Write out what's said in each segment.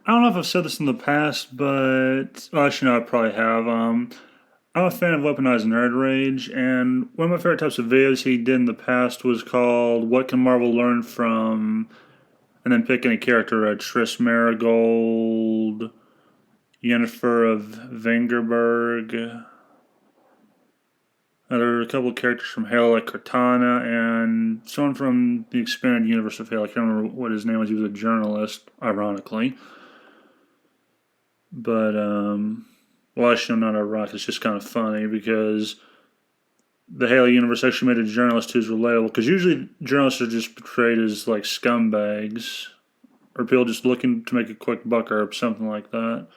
I don't know if I've said this in the past, but well, actually, no, I probably have. I'm a fan of Weaponized Nerd Rage, and one of my favorite types of videos he did in the past was called "What Can Marvel Learn From?" and then picking a character: Triss Marigold, Yennefer of Vengerberg. There are a couple of characters from Halo, like Cortana, and someone from the expanded universe of Halo. I can't remember what his name was. He was a journalist, ironically. But well, actually, not ironic. It's just kind of funny because the Halo universe actually made a journalist who's relatable. Because usually journalists are just portrayed as like scumbags or people just looking to make a quick buck or something like that.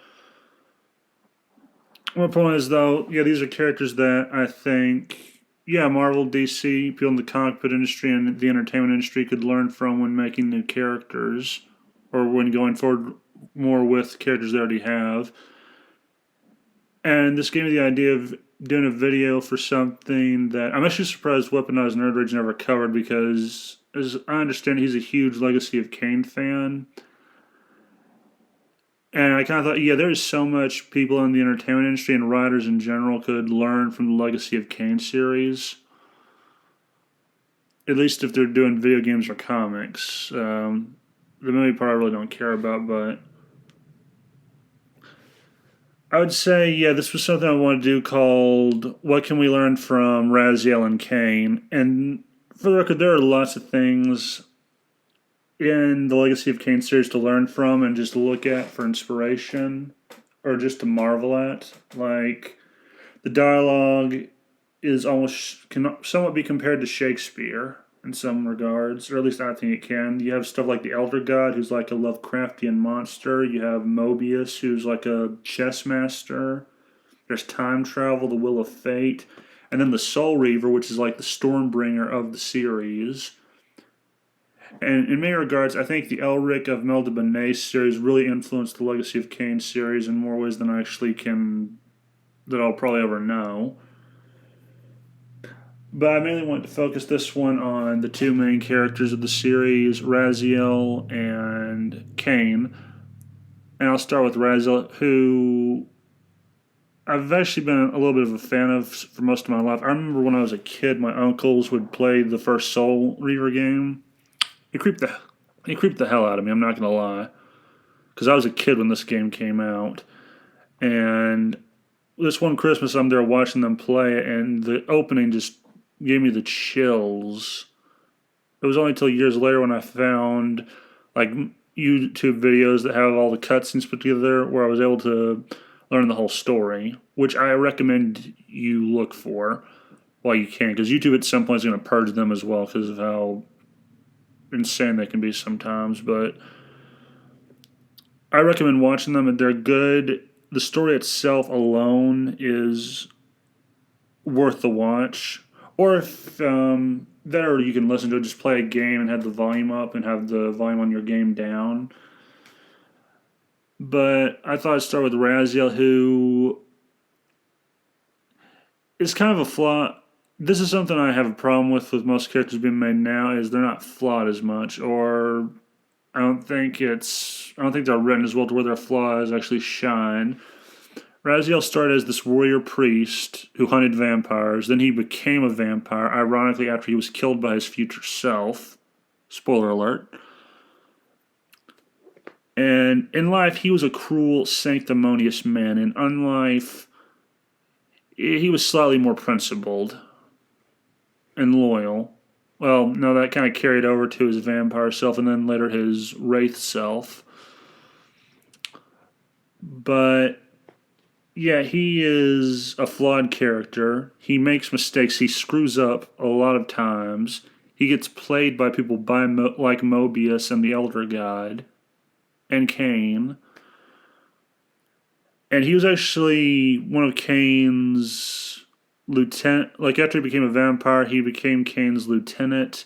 My point is, though, yeah, these are characters that I think, yeah, Marvel, DC, people in the comic book industry and the entertainment industry could learn from when making new characters or when going forward more with characters they already have. And this gave me the idea of doing a video for something that I'm actually surprised Weaponized Nerd Rage never covered because, as I understand, he's a huge Legacy of Kain fan. And I kind of thought, yeah, there's so much people in the entertainment industry and writers in general could learn from the Legacy of Kain series. At least if they're doing video games or comics. The movie part I really don't care about, but I would say, yeah, this was something I wanted to do called "What Can We Learn from Raziel and Kain?" And for the record, there are lots of things in the Legacy of Kain series to learn from and just to look at for inspiration or just to marvel at. Like, the dialogue is almost can somewhat be compared to Shakespeare in some regards, or at least I think it can. You have stuff like the Elder God, who's like a Lovecraftian monster. You have Mobius, who's like a chess master. There's time travel, the Will of Fate, and then the Soul Reaver, which is like the Stormbringer of the series. And in many regards, I think the Elric of Mel de Benet series really influenced the Legacy of Kain series in more ways than I actually can that I'll probably ever know. But I mainly want to focus this one on the two main characters of the series, Raziel and Kain. And I'll start with Raziel, who I've actually been a little bit of a fan of for most of my life. I remember when I was a kid, my uncles would play the first Soul Reaver game. It creeped the it creeped the hell out of me. I'm not gonna lie, because I was a kid when this game came out, and this one Christmas I'm there watching them play it, and the opening just gave me the chills. It was only until years later when I found like YouTube videos that have all the cutscenes put together where I was able to learn the whole story, which I recommend you look for while you can, because YouTube at some point is going to purge them as well because of how insane they can be sometimes. But I recommend watching them, and they're good. The story itself alone is worth the watch. Or if there you can listen to it, just play a game and have the volume up and have the volume on your game down. But I thought I'd start with Raziel, who is kind of a flaw. This is something I have a problem with most characters being made now is they're not flawed as much, or I don't think they're written as well to where their flaws actually shine. Raziel started as this warrior priest who hunted vampires. Then he became a vampire, ironically, after he was killed by his future self. Spoiler alert. And in life, he was a cruel, sanctimonious man. And in life, he was slightly more principled and loyal. Well, no, that kind of carried over to his vampire self and then later his wraith self. But yeah, he is a flawed character. He makes mistakes. He screws up a lot of times. He gets played by people like Mobius and the Elder God and Kain. And he was actually one of Kain's lieutenant. Like after he became a vampire, he became Kain's lieutenant.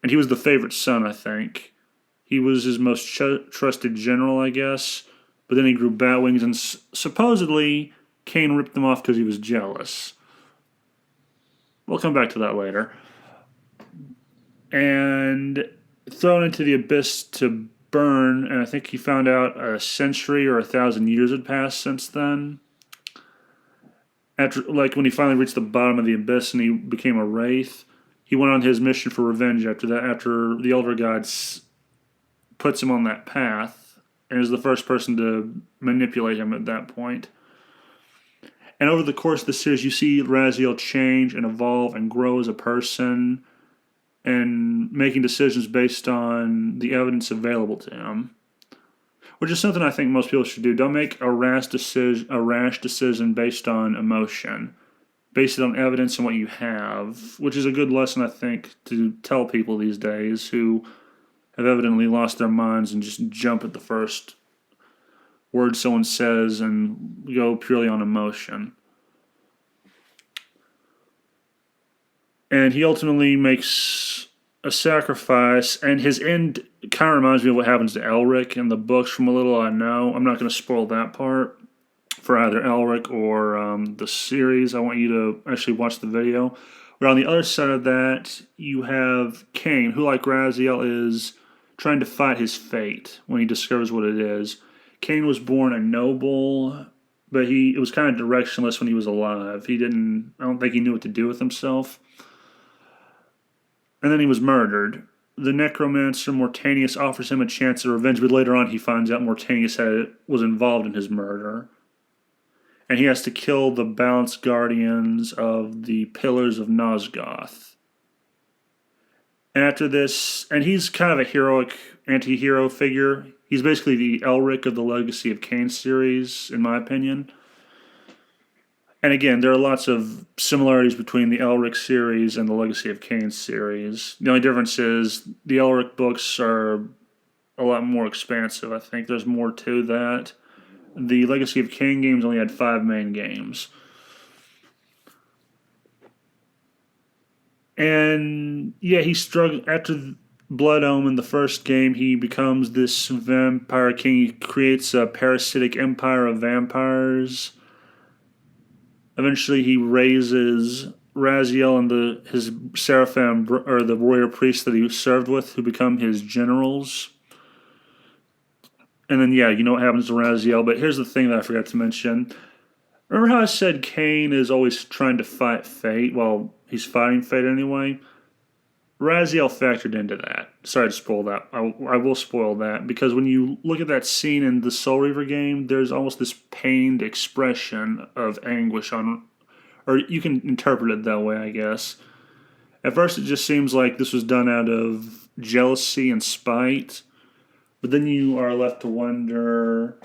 And he was the favorite son, I think. He was his most trusted general, I guess. But then he grew bat wings, and supposedly Kain ripped them off because he was jealous. We'll come back to that later. And thrown into the abyss to burn, and I think he found out a century or 1,000 years had passed since then. After, like, when he finally reached the bottom of the abyss and he became a wraith, he went on his mission for revenge after that, after the Elder God puts him on that path, and is the first person to manipulate him at that point. And over the course of the series, you see Raziel change and evolve and grow as a person and making decisions based on the evidence available to him, which is something I think most people should do. Don't make a rash decision based on emotion. Base it on evidence and what you have, which is a good lesson, I think, to tell people these days who have evidently lost their minds and just jump at the first word someone says and go purely on emotion. And he ultimately makes a sacrifice, and his end kind of reminds me of what happens to Elric in the books from a little I know. I'm not going to spoil that part for either Elric or the series. I want you to actually watch the video. But on the other side of that, you have Kain, who, like Raziel, is trying to fight his fate when he discovers what it is. Kain was born a noble, but it was kind of directionless when he was alive. I don't think he knew what to do with himself. And then he was murdered. The necromancer Mortanius offers him a chance at revenge, but later on he finds out Mortanius was involved in his murder. And he has to kill the balanced guardians of the Pillars of Nosgoth. And after this, and he's kind of a heroic anti-hero figure. He's basically the Elric of the Legacy of Kain series, in my opinion. And again, there are lots of similarities between the Elric series and the Legacy of Kain series. The only difference is the Elric books are a lot more expansive. I think there's more to that. The Legacy of Kain games only had 5 main games. And yeah, he struggled after Blood Omen, the first game. He becomes this vampire king. He creates a parasitic empire of vampires. Eventually, he raises Raziel and his seraphim, or the warrior priests that he served with, who become his generals. And then, yeah, you know what happens to Raziel. But here's the thing that I forgot to mention. Remember how I said Kain is always trying to fight fate? Well, he's fighting fate anyway. Raziel factored into that. Sorry to spoil that. I will spoil that, because when you look at that scene in the Soul Reaver game, there's almost this pained expression of anguish on, or you can interpret it that way, I guess. At first it just seems like this was done out of jealousy and spite, but then you are left to wonder,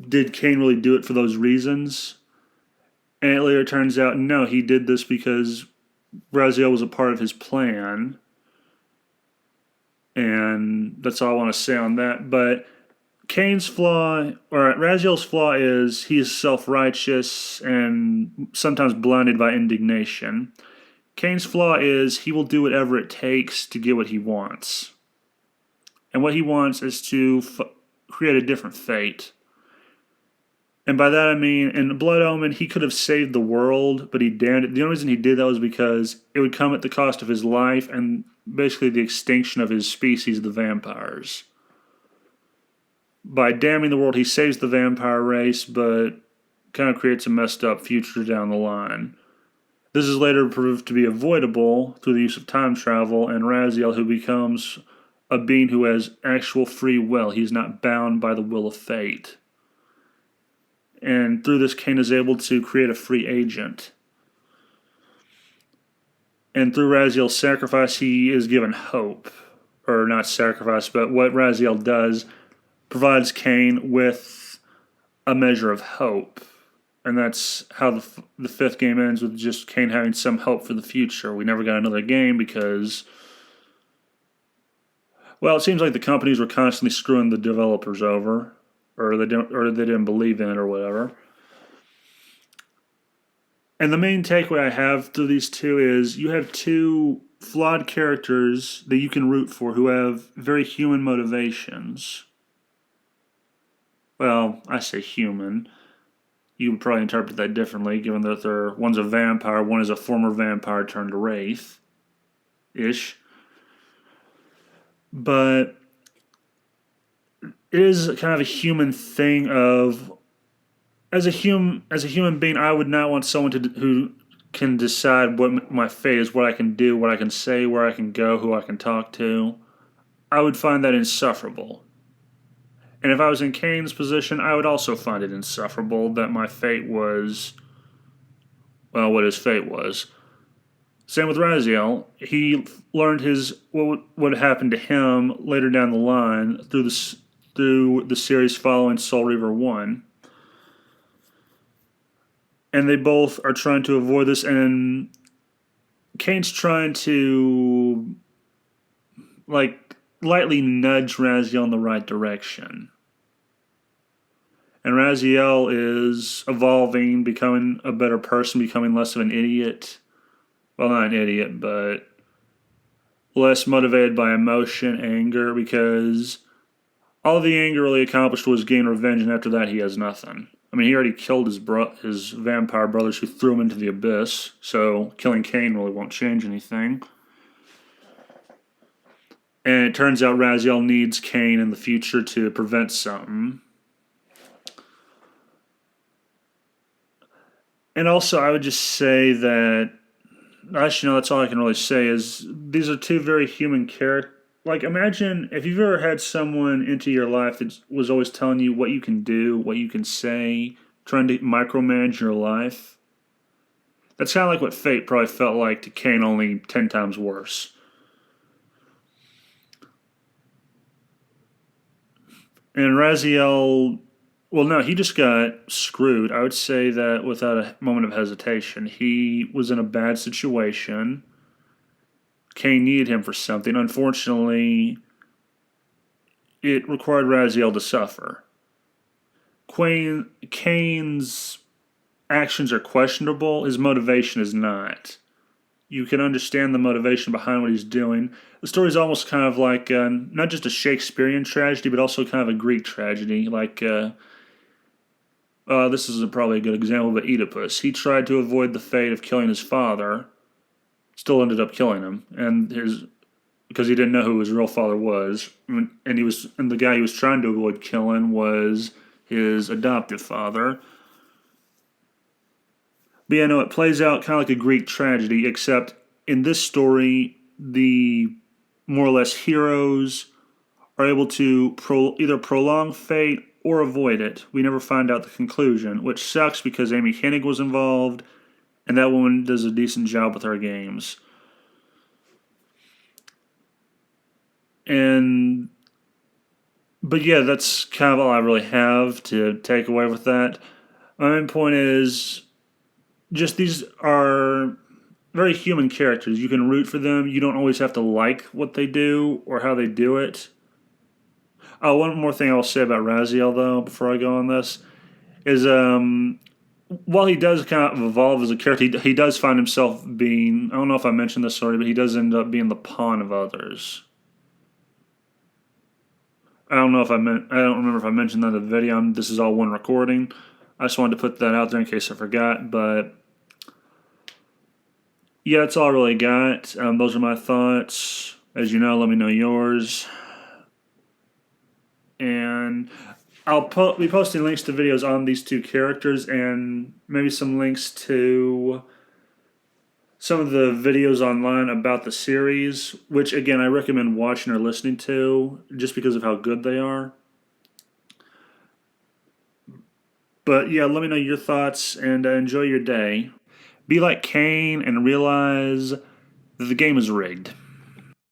did Kain really do it for those reasons? And it later turns out, no, he did this because Raziel was a part of his plan, and that's all I want to say on that. But Raziel's flaw is he is self-righteous and sometimes blinded by indignation. Kain's flaw is he will do whatever it takes to get what he wants. And what he wants is to create a different fate. And by that I mean, in Blood Omen, he could have saved the world, but he damned it. The only reason he did that was because it would come at the cost of his life and basically the extinction of his species, the vampires. By damning the world, he saves the vampire race, but kind of creates a messed up future down the line. This is later proved to be avoidable through the use of time travel, and Raziel, who becomes a being who has actual free will. He's not bound by the will of fate. And through this, Kain is able to create a free agent. And through Raziel's sacrifice, he is given hope. Or not sacrifice, but what Raziel does provides Kain with a measure of hope. And that's how the 5th game ends, with just Kain having some hope for the future. We never got another game because, well, it seems like the companies were constantly screwing the developers over. Or they didn't believe in it or whatever. And the main takeaway I have through these two is you have 2 flawed characters that you can root for who have very human motivations. Well, I say human. You would probably interpret that differently, given that one's a vampire, one is a former vampire turned wraith-ish. But it is kind of a human thing of as a human being, I would not want someone who can decide what my fate is, what I can do, what I can say, where I can go, who I can talk to. I would find that insufferable. And if I was in Kain's position, I would also find it insufferable that my fate was, well, what his fate was. Same with Raziel. He learned what would happen to him later down the line through the series following Soul Reaver 1. And they both are trying to avoid this, and Kain's trying to like lightly nudge Raziel in the right direction. And Raziel is evolving, becoming a better person, becoming less of an idiot. Well, not an idiot, but less motivated by emotion, anger, because all the anger really accomplished was gain revenge, and after that he has nothing. I mean, he already killed his vampire brothers who threw him into the abyss, so killing Kain really won't change anything. And it turns out Raziel needs Kain in the future to prevent something. And also, I would just say that, actually, no, that's all I can really say, is these are two very human characters. Like, imagine if you've ever had someone into your life that was always telling you what you can do, what you can say, trying to micromanage your life. That's kind of like what fate probably felt like to Kain, only 10 times worse. And Raziel, well, no, he just got screwed. I would say that without a moment of hesitation. He was in a bad situation. Kain needed him for something. Unfortunately, it required Raziel to suffer. Kain's actions are questionable. His motivation is not. You can understand the motivation behind what he's doing. The story is almost kind of like not just a Shakespearean tragedy, but also kind of a Greek tragedy. Like, this isn't probably a good example, but Oedipus. He tried to avoid the fate of killing his father, still ended up killing him, because he didn't know who his real father was, and the guy he was trying to avoid killing was his adoptive father. But yeah, no, it plays out kind of like a Greek tragedy, except in this story, the more or less heroes are able to either prolong fate or avoid it. We never find out the conclusion, which sucks because Amy Hennig was involved, and that woman does a decent job with her games. But yeah, that's kind of all I really have to take away with that. My main point is just these are very human characters. You can root for them. You don't always have to like what they do or how they do it. Oh, one more thing I'll say about Raziel, though, before I go on this, is while he does kind of evolve as a character, he does find himself being, I don't know if I mentioned this already, but he does end up being the pawn of others. I don't remember if I mentioned that in the video. This is all one recording. I just wanted to put that out there in case I forgot, but yeah, that's all I really got. Those are my thoughts. As you know, let me know yours. And I'll be posting links to videos on these two characters and maybe some links to some of the videos online about the series, which, again, I recommend watching or listening to just because of how good they are. But yeah, let me know your thoughts and enjoy your day. Be like Kain and realize that the game is rigged.